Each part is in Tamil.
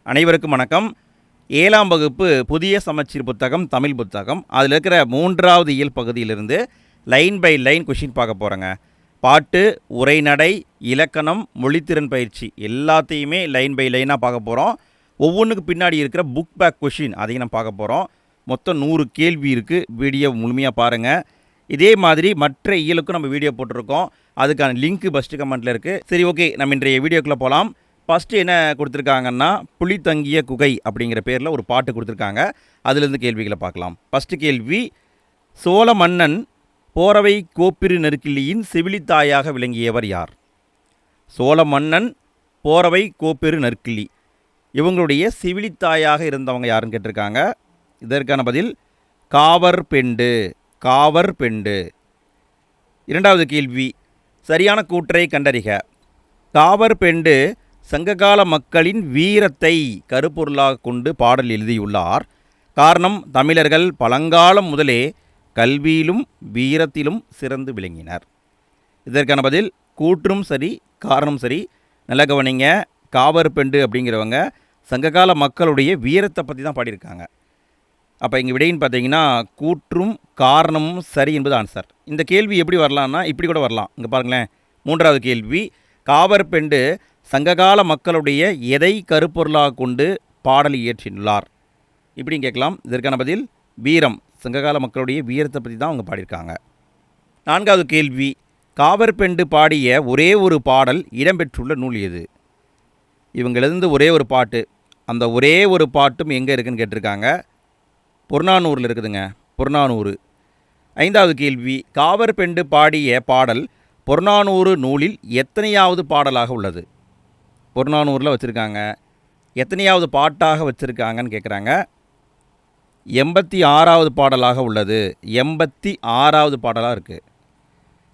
அனைவருக்கும் வணக்கம். 7ஆம் வகுப்பு புதிய சமச்சீர் புத்தகம் தமிழ் புத்தகம். அதில் இருக்கிற 3வது இயல் பகுதியிலிருந்து லைன் பை லைன் கொஷின் பார்க்க போகிறேங்க. பாட்டு, உரைநடை, இலக்கணம், மொழித்திறன் பயிற்சி எல்லாத்தையுமே லைன் பை லைனாக பார்க்க போகிறோம். ஒவ்வொன்றுக்கு பின்னாடி இருக்கிற புக் பேக் கொஷின் அதையும் நம்ம பார்க்க போகிறோம். மொத்தம் 100 கேள்வி இருக்குது. வீடியோ முழுமையாக பாருங்கள். இதே மாதிரி மற்ற இயலுக்கும் நம்ம வீடியோ போட்டிருக்கோம். அதுக்கான லிங்க் ஃபஸ்ட்டு கமெண்ட்டில் இருக்குது. சரி, ஓகே, நம்ம இன்றைய வீடியோக்குள்ளே போகலாம். ஃபஸ்ட்டு என்ன கொடுத்துருக்காங்கன்னா, புலி தங்கிய குகை அப்படிங்கிற பேரில் ஒரு பாட்டு கொடுத்துருக்காங்க. அதுலேருந்து கேள்விகளை பார்க்கலாம். ஃபஸ்ட்டு கேள்வி, சோழ மன்னன் போரவை கோப்பிரு நெருக்கிள்ளியின் செவிலித்தாயாக விளங்கியவர் யார்? சோழ மன்னன் போரவை கோப்பிரு நெருக்கிள்ளி இவங்களுடைய செவிலித்தாயாக இருந்தவங்க யாருன்னு கேட்டிருக்காங்க. இதற்கான பதில் காவர் பெண்டு. காவர் பெண்டு. இரண்டாவது கேள்வி, சரியான கூற்றை கண்டறிக. காவர் பெண்டு சங்ககால மக்களின் வீரத்தை கருப்பொருளாக கொண்டு பாடல் எழுதியுள்ளார். காரணம், தமிழர்கள் பழங்காலம் முதலே கல்வியிலும் வீரத்திலும் சிறந்து விளங்கினர். இதற்கான பதில் கூற்றும் சரி, காரணம் சரி. நல்ல கவனிங்க. காவர் பெண்டு அப்படிங்கிறவங்க சங்ககால மக்களுடைய வீரத்தை பற்றி தான் பாடியிருக்காங்க. அப்போ இங்கே விடைன்னு பார்த்தீங்கன்னா கூற்றும் காரணமும் சரி என்பது ஆன்சர். இந்த கேள்வி எப்படி வரலான்னா இப்படி கூட வரலாம். இங்கே பாருங்களேன், 3வது கேள்வி, காவர் பெண்டு சங்ககால மக்களுடைய எதை கருப்பொருளாக கொண்டு பாடல் இயற்றியுள்ளார் இப்படின்னு கேட்கலாம். இதற்கான பதில் வீரம். சங்ககால மக்களுடைய வீரத்தை பற்றி தான் அவங்க பாடியிருக்காங்க. 4வது கேள்வி, காவர் பெண்டு பாடிய ஒரே ஒரு பாடல் இடம்பெற்றுள்ள நூல் எது? இவங்களிருந்து ஒரே ஒரு பாட்டு, அந்த ஒரே ஒரு பாட்டும் எங்கே இருக்குதுன்னு கேட்டிருக்காங்க. புறநானூரில் இருக்குதுங்க, புறநானூறு. 5வது கேள்வி, காவர் பெண்டு பாடிய பாடல் புறநானூறு நூலில் எத்தனையாவது பாடலாக உள்ளது? புறநானூரில் வச்சுருக்காங்க, எத்தனையாவது பாட்டாக வச்சுருக்காங்கன்னு கேட்குறாங்க. 86வது பாடலாக உள்ளது. 86வது பாடலாக இருக்குது.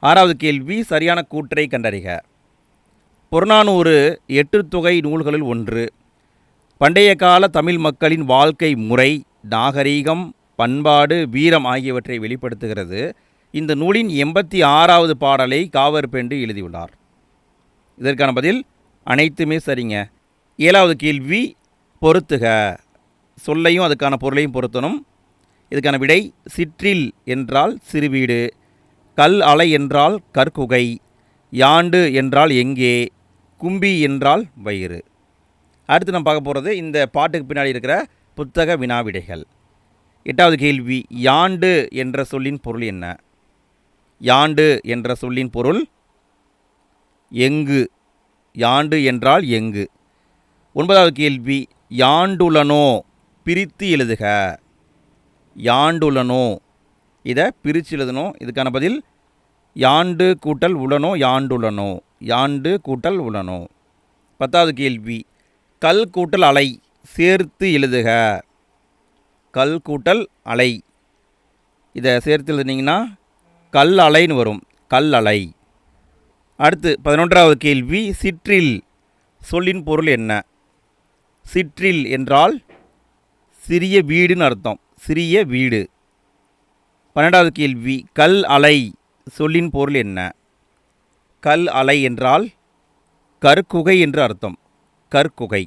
6வது கேள்வி, சரியான கூற்றை கண்டறிக. புறநானூறு 8 தொகை நூல்களில் ஒன்று. பண்டைய கால தமிழ் மக்களின் வாழ்க்கை முறை, நாகரீகம், பண்பாடு, வீரம் ஆகியவற்றை வெளிப்படுத்துகிறது. இந்த நூலின் 86வது பாடலை காவர் பெண்டு எழுதியுள்ளார். இதற்கான பதில் அனைத்துமே சரிங்க. 7வது கேள்வி, பொறுத்துக. சொல்லையும் அதுக்கான பொருளையும் பொருத்தணும். இதுக்கான விடை சிற்றில் என்றால் சிறுவீடு, கல் அலை என்றால் கற்குகை, யாண்டு என்றால் எங்கே, கும்பி என்றால் வயிறு. அடுத்து நம்ம பார்க்க போகிறது இந்த பாட்டுக்கு பின்னாடி இருக்கிற புத்தக வினாவிடைகள். 8வது கேள்வி, யாண்டு என்ற சொல்லின் பொருள் என்ன? யாண்டு என்ற சொல்லின் பொருள் எங்கு. யாண்டு என்றால் எங்கு. 9வது கேள்வி, யாண்டுளனோ பிரித்து எழுதுக. யாண்டுளனோ இதை பிரித்து எழுதணும். இதுக்கான பதில் யாண்டு கூட்டல் உளனோ, யாண்டுளனோ. யாண்டு கூட்டல் உளனோ. 10வது கேள்வி, கல் கூட்டல் அலை சேர்த்து எழுதுக. கல் கூட்டல் அலை இதை சேர்த்து எழுதுனீங்கன்னா கல் அலைன்னு வரும், கல் அலை. அடுத்து 11வது கேள்வி, சிற்றில் சொல்லின் பொருள் என்ன? சிற்றில் என்றால் சிறிய வீடுன்னு அர்த்தம், சிறிய வீடு. 12வது கேள்வி, கல் அலை சொல்லின் பொருள் என்ன? கல் அலை என்றால் கற்குகை என்று அர்த்தம், கற்குகை.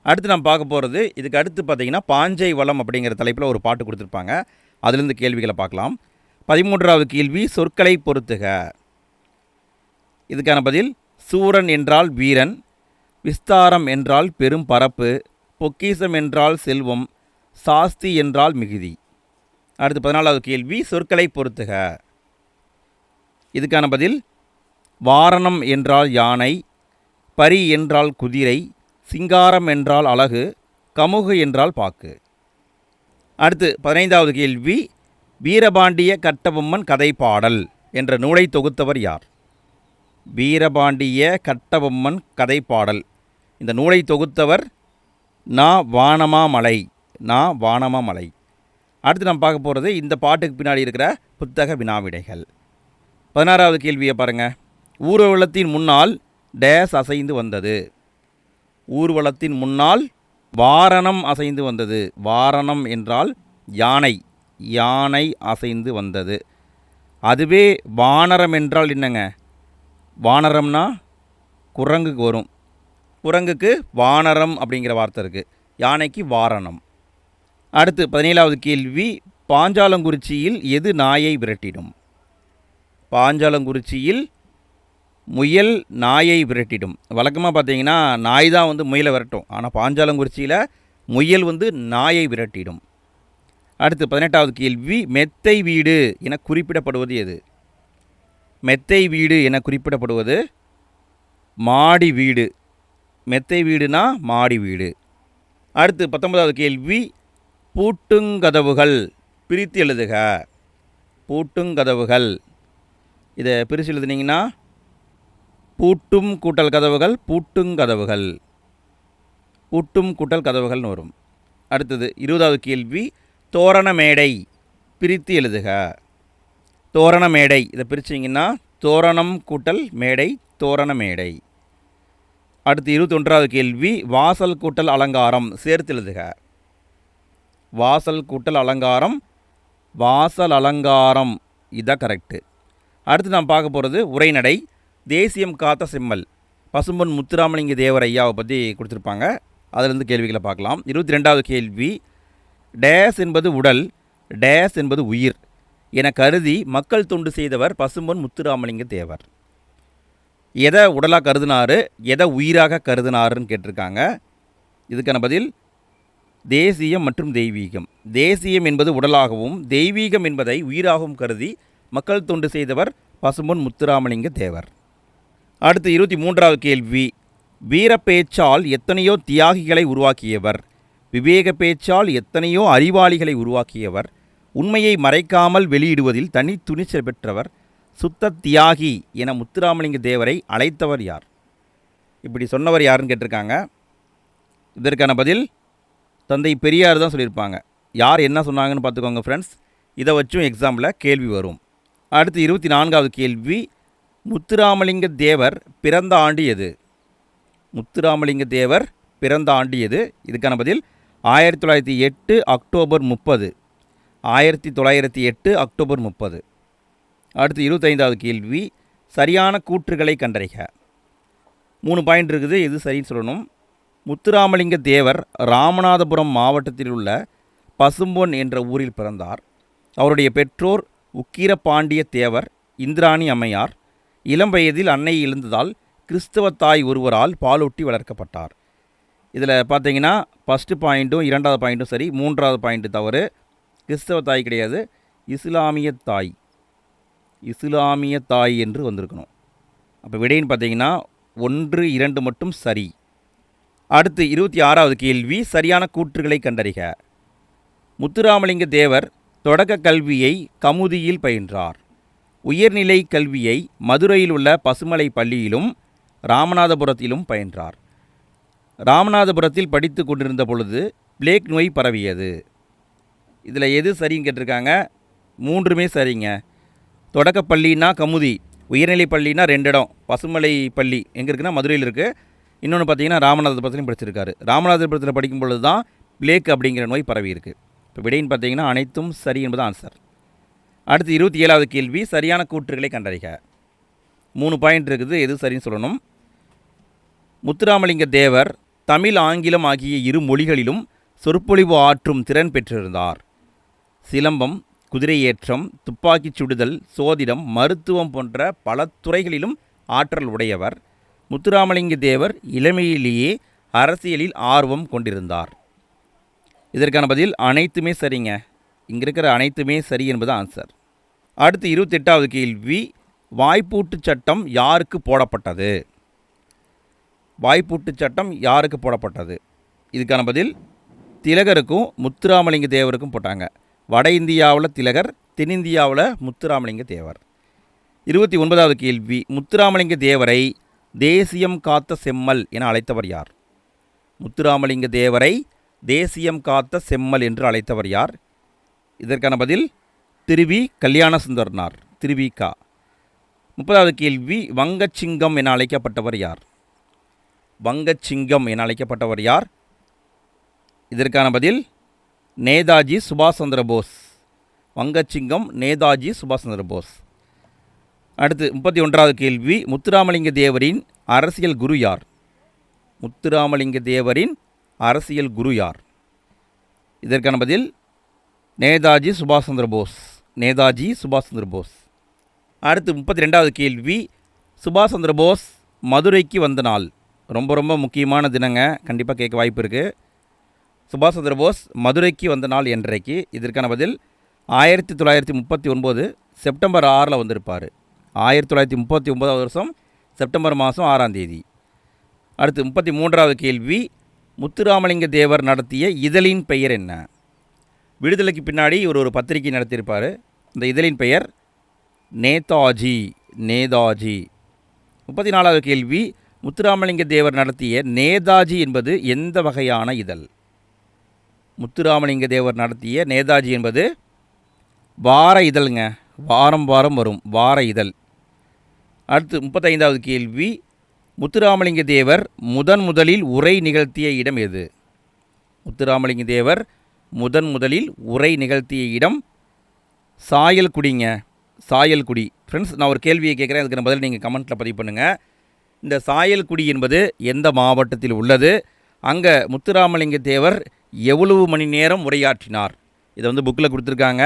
அடுத்து நம்ம பார்க்க போகிறது, இதுக்கு அடுத்து பார்த்திங்கன்னா பாஞ்சை வளம் அப்படிங்கிற தலைப்பில் ஒரு பாட்டு கொடுத்துருப்பாங்க. அதுலேருந்து கேள்விகளை பார்க்கலாம். 13வது கேள்வி, சொற்களை பொறுத்துக. இதுக்கான பதில் சூரன் என்றால் வீரன், விஸ்தாரம் என்றால் பெரும் பரப்பு, பொக்கிசம் என்றால் செல்வம், சாஸ்தி என்றால் மிகுதி. அடுத்து 14வது கேள்வி, சொற்களை பொறுத்துக. இதுக்கான பதில் வாரணம் என்றால் யானை, பரி என்றால் குதிரை, சிங்காரம் என்றால் அழகு, கமுகு என்றால் பாக்கு. அடுத்து 15வது கேள்வி, வீரபாண்டிய கட்டபொம்மன் கதை பாடல் என்ற நூலை தொகுத்தவர் யார்? வீரபாண்டிய கட்டபொம்மன் கதை பாடல் இந்த நூலை தொகுத்தவர் நா. வானமாமலை. நா. வானமாமலை. அடுத்து நம்ம பார்க்க போகிறது இந்த பாட்டுக்கு பின்னாடி இருக்கிற புத்தக வினாவிடைகள். 16வது கேள்வியை பாருங்கள். ஊர்வலத்தின் முன்னால் டேஸ் அசைந்து வந்தது. ஊர்வலத்தின் முன்னால் வாரணம் அசைந்து வந்தது. வாரணம் என்றால் யானை, யானை அசைந்து வந்தது. அதுவே வானரம் என்றால் என்னங்க? வானரம்னா குரங்குக்கு வரும். குரங்குக்கு வானரம் அப்படிங்கிற வார்த்தை இருக்குது. யானைக்கு வாரணம். அடுத்து 17வது கேள்வி, பாஞ்சாலங்குறிச்சியில் எது நாயை விரட்டிடும்? பாஞ்சாலங்குறிச்சியில் முயல் நாயை விரட்டிடும். வழக்கமாக பார்த்தீங்கன்னா நாய் தான் முயலை விரட்டும். ஆனால் பாஞ்சாலங்குறிச்சியில் முயல் நாயை விரட்டிடும். அடுத்து 18வது கேள்வி, மெத்தை வீடு என குறிப்பிடப்படுவது எது? மெத்தை வீடு என குறிப்பிடப்படுவது மாடி வீடு. மெத்தை வீடுனா மாடி வீடு. அடுத்து 19வது கேள்வி, பூட்டுங்கதவுகள் பிரித்து எழுதுக. பூட்டுங்கதவுகள், இதை பிரித்து எழுதுனீங்கன்னா பூட்டும் கூட்டல் கதவுகள் பூட்டுங்கதவுகள், பூட்டும் கூட்டல் கதவுகள்னு வரும். அடுத்தது 20வது கேள்வி, தோரண மேடை பிரித்து எழுதுக. தோரண மேடை, இதை பிரிச்சிங்கன்னா தோரணம் கூட்டல் மேடை தோரண மேடை. அடுத்து 21வது கேள்வி, வாசல் கூட்டல் அலங்காரம் சேர்த்து எழுதுக. வாசல் கூட்டல் அலங்காரம் வாசல் அலங்காரம், இதான் கரெக்டு. அடுத்து நாம் பார்க்க போகிறது உரைநடை. தேசியம் காத்த செம்மல் பசும்பொன் முத்துராமலிங்க தேவர் ஐயாவை பற்றி கொடுத்துருப்பாங்க. அதிலிருந்து கேள்விகளை பார்க்கலாம். 22வது கேள்வி, டேஸ் என்பது உடல், டேஸ் என்பது உயிர் என கருதி மக்கள் தொண்டு செய்தவர் பசும்பொன் முத்துராமலிங்க தேவர். எதை உடலாக கருதினார், எதை உயிராக கருதினாருன்னு கேட்டிருக்காங்க. இதுக்கான பதில் தேசியம் மற்றும் தெய்வீகம். தேசியம் என்பது உடலாகவும் தெய்வீகம் என்பதை உயிராகவும் கருதி மக்கள் தொண்டு செய்தவர் பசும்பொன் முத்துராமலிங்க தேவர். அடுத்து 23வது கேள்வி, வீர பேச்சால் எத்தனையோ தியாகிகளை உருவாக்கியவர், விவேக பேச்சால் எத்தனையோ அறிவாளிகளை உருவாக்கியவர், உண்மையை மறைக்காமல் வெளியிடுவதில் தனி துணிச்சல் பெற்றவர், சுத்த தியாகி என முத்துராமலிங்க தேவரை அழைத்தவர் யார்? இப்படி சொன்னவர் யாருன்னு கேட்டிருக்காங்க. இதற்கான பதில் தந்தை பெரியார் தான் சொல்லியிருப்பாங்க. யார் என்ன சொன்னாங்கன்னு பார்த்துக்கோங்க ஃப்ரெண்ட்ஸ். இதை வச்சும் எக்ஸாமில் கேள்வி வரும். அடுத்து 24வது கேள்வி, முத்துராமலிங்க தேவர் பிறந்த ஆண்டு எது? முத்துராமலிங்க தேவர் பிறந்த ஆண்டு எது? இதுக்கான பதில் 1908 அக்டோபர் 30. 1908 அக்டோபர் 30. அடுத்து 25வது கேள்வி, சரியான கூற்றுகளை கண்டறிக. 3 பாயிண்ட் இருக்குது, எது சரின்னு சொல்லணும். முத்துராமலிங்க தேவர் ராமநாதபுரம் மாவட்டத்தில் உள்ள பசும்பொன் என்ற ஊரில் பிறந்தார். அவருடைய பெற்றோர் உக்கிரபாண்டிய தேவர், இந்திராணி அம்மையார். இளம் வயதில் அன்னை இழந்ததால் கிறிஸ்தவ தாய் ஒருவரால் பாலூட்டி வளர்க்கப்பட்டார். இதில் பார்த்தீங்கன்னா ஃபஸ்ட்டு பாயிண்ட்டும் 2வது பாயிண்ட்டும் சரி, 3வது பாயிண்ட்டு தவறு. கிறிஸ்தவ தாய் கிடையாது, இஸ்லாமிய தாய். இஸ்லாமிய தாய் என்று வந்திருக்கணும். அப்போ விடைன்னு பார்த்தீங்கன்னா 1, 2 மட்டும் சரி. அடுத்து 26வது கேள்வி, சரியான கூற்றுகளை கண்டறிக. முத்துராமலிங்க தேவர் தொடக்க கல்வியை கமுதியில் பயின்றார். உயர்நிலை கல்வியை மதுரையில் உள்ள பசுமலை பள்ளியிலும் ராமநாதபுரத்திலும் பயின்றார். ராமநாதபுரத்தில் படித்து கொண்டிருந்த பொழுது பிளேக் நோய் பரவியது. இதில் எது சரின்னு கேட்டிருக்காங்க. 3மே சரிங்க. தொடக்க பள்ளின்னா கமுதி, உயர்நிலை பள்ளினா 2 இடம். பசுமலை பள்ளி எங்கே இருக்குன்னா மதுரையில் இருக்குது. இன்னொன்று பார்த்தீங்கன்னா ராமநாதபுரத்துலையும் படிச்சிருக்காரு. ராமநாதபுரத்தில் படிக்கும் பொழுது தான் பிளேக் அப்படிங்கிற நோய் பரவி இருக்குது. இப்போ விடைன்னு பார்த்தீங்கன்னா அனைத்தும் சரி என்பது ஆன்சர். அடுத்து 27வது கேள்வி, சரியான கூற்றுகளை கண்டறிக. 3 பாயிண்ட் இருக்குது, எது சரின்னு சொல்லணும். முத்துராமலிங்க தேவர் தமிழ் ஆங்கிலம் ஆகிய இரு மொழிகளிலும் சொற்பொழிவு ஆற்றும் திறன் பெற்றிருந்தார். சிலம்பம், குதிரையேற்றம், துப்பாக்கிச் சுடுதல், சோதிடம், மருத்துவம் போன்ற பல துறைகளிலும் ஆற்றல் உடையவர். முத்துராமலிங்க தேவர் இளமையிலேயே அரசியலில் ஆர்வம் கொண்டிருந்தார். இதற்கான பதில் அனைத்துமே சரிங்க. இங்கே இருக்கிற அனைத்துமே சரி என்பது ஆன்சர். அடுத்து 28வது கேள்வி, வாய்ப்பூட்டு சட்டம் யாருக்கு போடப்பட்டது? வாய்ப்பூட்டு சட்டம் யாருக்கு போடப்பட்டது? இதுக்கான பதில் திலகருக்கும் முத்துராமலிங்க தேவருக்கும் போட்டாங்க. வட இந்தியாவில் திலகர், தென்னிந்தியாவில் முத்துராமலிங்க தேவர். 29வது கேள்வி, முத்துராமலிங்க தேவரை தேசியம் காத்த செம்மல் என அழைத்தவர் யார்? முத்துராமலிங்க தேவரை தேசியம் காத்த செம்மல் என்று அழைத்தவர் யார்? இதற்கான பதில் திருவி கல்யாண சுந்தரனார், திருவிகா. 30வது கேள்வி, வங்கச்சிங்கம் என அழைக்கப்பட்டவர் யார்? வங்கச்சிங்கம் என அழைக்கப்பட்டவர் யார்? இதற்கான பதில் நேதாஜி சுபாஷ் சந்திர போஸ். வங்கச்சிங்கம் நேதாஜி சுபாஷ் சந்திர போஸ். அடுத்து 31வது கேள்வி, முத்துராமலிங்க தேவரின் அரசியல் குரு யார்? முத்துராமலிங்க தேவரின் அரசியல் குரு யார்? இதற்கான பதில் நேதாஜி சுபாஷ் சந்திர போஸ். நேதாஜி சுபாஷ் சந்திர போஸ். அடுத்து 32வது கேள்வி, சுபாஷ் சந்திர போஸ் மதுரைக்கு வந்த நாள். ரொம்ப ரொம்ப முக்கியமான தினங்க, கண்டிப்பாக கேட்க வாய்ப்பு இருக்குது. சுபாஷ் சந்திர போஸ் மதுரைக்கு வந்த நாள் என்றைக்கு? இதற்கான பதில் 1939 செப்டம்பர் 6 வந்திருப்பார். 1939 வருஷம் செப்டம்பர் மாதம் 6ஆம் தேதி. அடுத்து 33வது கேள்வி, முத்துராமலிங்க தேவர் நடத்திய இதழின் பெயர் என்ன? விடுதலைக்கு பின்னாடி ஒரு பத்திரிகை நடத்தியிருப்பார். அந்த இதழின் பெயர் நேதாஜி. நேதாஜி. 34வது கேள்வி, முத்துராமலிங்க தேவர் நடத்திய நேதாஜி என்பது எந்த வகையான இதழ்? முத்துராமலிங்க தேவர் நடத்திய நேதாஜி என்பது வார இதழ்ங்க. வாரம் வாரம் வரும் வார இதழ். அடுத்து 35வது கேள்வி, முத்துராமலிங்க தேவர் முதலில் உரை நிகழ்த்திய இடம் எது? முத்துராமலிங்க தேவர் முதலில் உரை நிகழ்த்திய இடம் சாயல்குடிங்க. சாயல்குடி. ஃப்ரெண்ட்ஸ், நான் ஒரு கேள்வியை கேட்குறேன், அதுக்கு பதில் நீங்கள் கமெண்ட்டில் பதிவு பண்ணுங்கள். இந்த சாயல்குடி என்பது எந்த மாவட்டத்தில் உள்ளது? அங்கே முத்துராமலிங்க தேவர் எவ்வளவு மணி நேரம் உரையாற்றினார்? இதை புக்கில் கொடுத்துருக்காங்க,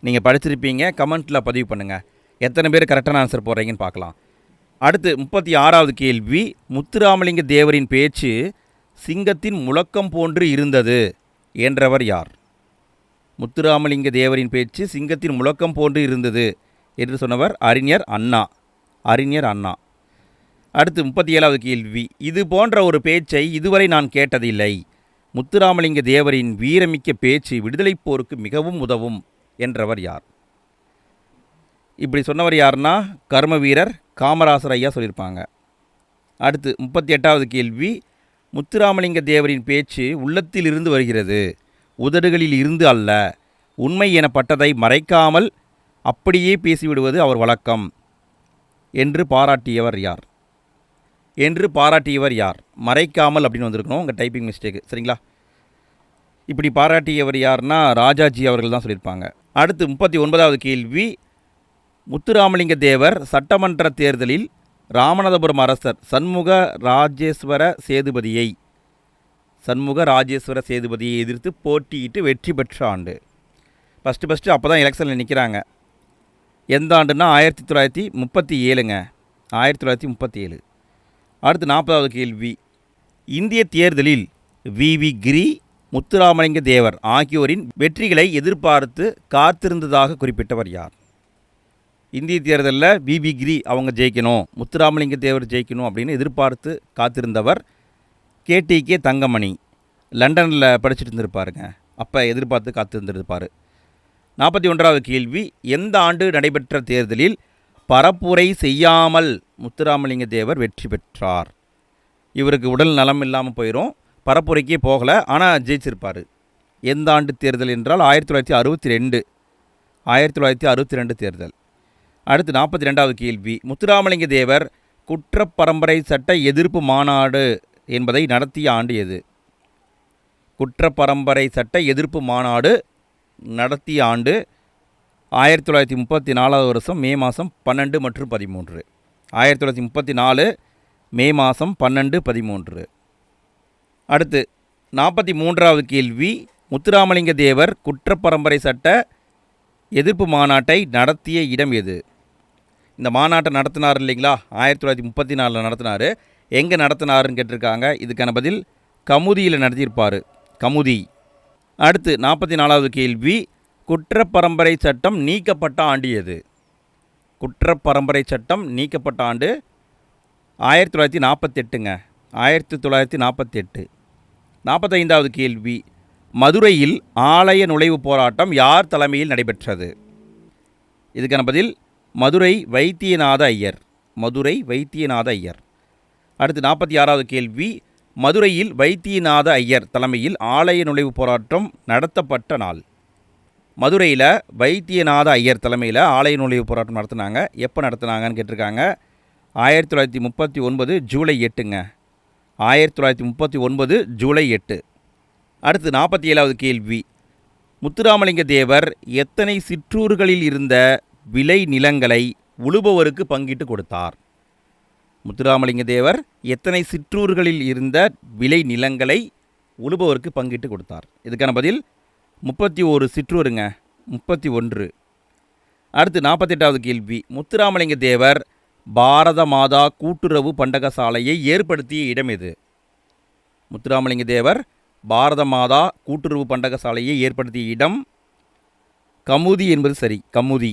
நீங்கள் படிச்சிருப்பீங்க. கமெண்ட்டில் பதிவு பண்ணுங்கள். எத்தனை பேர் கரெக்டான ஆன்சர் போடுறீங்கன்னு பார்க்கலாம். அடுத்து 36வது கேள்வி, முத்துராமலிங்க தேவரின் பேச்சு சிங்கத்தின் முழக்கம் போன்று இருந்தது என்றவர் யார்? முத்துராமலிங்க தேவரின் பேச்சு சிங்கத்தின் முழக்கம் போன்று இருந்தது என்று சொன்னவர் அறிஞர் அண்ணா. அறிஞர் அண்ணா. அடுத்து 37வது கேள்வி, இது போன்ற ஒரு பேச்சை இதுவரை நான் கேட்டதில்லை. முத்துராமலிங்க தேவரின் வீரமிக்க பேச்சு விடுதலைப் போருக்கு மிகவும் உதவும் என்றவர் யார்? இப்படி சொன்னவர் யாருன்னா கர்ம வீரர் காமராசர் ஐயா சொல்லியிருப்பாங்க. அடுத்து 38வது கேள்வி, முத்துராமலிங்க தேவரின் பேச்சு உள்ளத்தில் இருந்து வருகிறது, உதடுகளில் இருந்து அல்ல. உண்மை எனப்பட்டதை மறைக்காமல் அப்படியே பேசிவிடுவது அவர் வழக்கம் என்று பாராட்டியவர் யார்? என்று பாராட்டியவர் யார்? மறைக்காமல் அப்படின்னு வந்திருக்கணும், உங்கள் டைப்பிங் மிஸ்டேக்கு. சரிங்களா? இப்படி பாராட்டியவர் யார்னா ராஜாஜி அவர்கள் தான் சொல்லியிருப்பாங்க. அடுத்து 39வது கேள்வி, முத்துராமலிங்க தேவர் சட்டமன்ற தேர்தலில் ராமநாதபுரம் அரசர் சண்முக ராஜேஸ்வர சேதுபதியை எதிர்த்து போட்டியிட்டு வெற்றி பெற்ற ஆண்டு. ஃபஸ்ட்டு அப்போ தான் எலெக்ஷனில் நிற்கிறாங்க. எந்த ஆண்டுன்னா 1937ங்க. 1937. அடுத்து 40வது கேள்வி, இந்திய தேர்தலில் வி கிரி, முத்துராமலிங்க தேவர் ஆகியோரின் வெற்றிகளை எதிர்பார்த்து காத்திருந்ததாக குறிப்பிட்டவர் யார்? இந்திய தேர்தலில் வி கிரி அவங்க ஜெயிக்கணும், முத்துராமலிங்க தேவர் ஜெயிக்கணும் அப்படின்னு எதிர்பார்த்து காத்திருந்தவர் கேடிகே தங்கமணி. லண்டனில் படிச்சுட்டு இருந்திருப்பாருங்க. அப்போ எதிர்பார்த்து காத்திருந்திருப்பார். 41வது கேள்வி, எந்த ஆண்டு நடைபெற்ற தேர்தலில் பரப்புரை செய்யாமல் முத்துராமலிங்க தேவர் வெற்றி பெற்றார்? இவருக்கு உடல் நலம் இல்லாமல் போயிடும், பரப்புரைக்கே போகலை, ஆனால் ஜெயிச்சிருப்பார். எந்த ஆண்டு தேர்தல் என்றால் 1962. 1962 தேர்தல். அடுத்து 42வது கேள்வி, முத்துராமலிங்க தேவர் குற்றப்பரம்பரை சட்ட எதிர்ப்பு மாநாடு என்பதை நடத்திய ஆண்டு எது? குற்றப்பரம்பரை சட்ட எதிர்ப்பு மாநாடு நடத்திய ஆண்டு 1934 வருஷம் மே மாதம் 12 மற்றும் 13. 1934 மே மாதம் 12, 13. அடுத்து 43வது கேள்வி, முத்துராமலிங்க தேவர் குற்றப்பரம்பரை சட்ட எதிர்ப்பு மாநாட்டை நடத்திய இடம் எது? இந்த மாநாட்டை நடத்தினார் இல்லைங்களா, 1934 நடத்தினார். எங்கே நடத்தினாருன்னு கேட்டிருக்காங்க. இதுக்கான பதில் கமுதியில் நடத்தியிருப்பார். கமுதி. அடுத்து 44வது கேள்வி, குற்றப்பரம்பரை சட்டம் நீக்கப்பட்ட ஆண்டு எது? குற்றப்பரம்பரை சட்டம் நீக்கப்பட்ட ஆண்டு 1948ங்க. 1948. 45வது கேள்வி, மதுரையில் ஆலய நுழைவு போராட்டம் யார் தலைமையில் நடைபெற்றது? இதுக்கான பதில் மதுரை வைத்தியநாத ஐயர். மதுரை வைத்தியநாத ஐயர். அடுத்து 46வது கேள்வி, மதுரையில் வைத்தியநாத ஐயர் தலைமையில் ஆலய நுழைவு போராட்டம் நடத்தப்பட்ட நாள். மதுரையில் வைத்தியநாத ஐயர் தலைமையில் ஆலய நுழைவு போராட்டம் நடத்தினாங்க. எப்போ நடத்தினாங்கன்னு கேட்டிருக்காங்க. 1939 ஜூலை 8ங்க. 1939 ஜூலை 8. அடுத்து 47வது கேள்வி, முத்துராமலிங்க தேவர் எத்தனை சிற்றூர்களில் இருந்த விளை நிலங்களை உழுபவருக்கு பங்கிட்டு கொடுத்தார்? முத்துராமலிங்க தேவர் எத்தனை சிற்றூர்களில் இருந்த விளை நிலங்களை உழுபவருக்கு பங்கிட்டு கொடுத்தார். இதுக்கான பதில் 31 சிற்றூருங்க, 31. அடுத்து 48வது கேள்வி. முத்துராமலிங்க தேவர் பாரத மாதா கூட்டுறவு பண்டகசாலையை ஏற்படுத்திய இடம் எது? முத்துராமலிங்க தேவர் பாரத மாதா கூட்டுறவு பண்டகசாலையை ஏற்படுத்திய இடம் கமுதி என்பது சரி, கமுதி.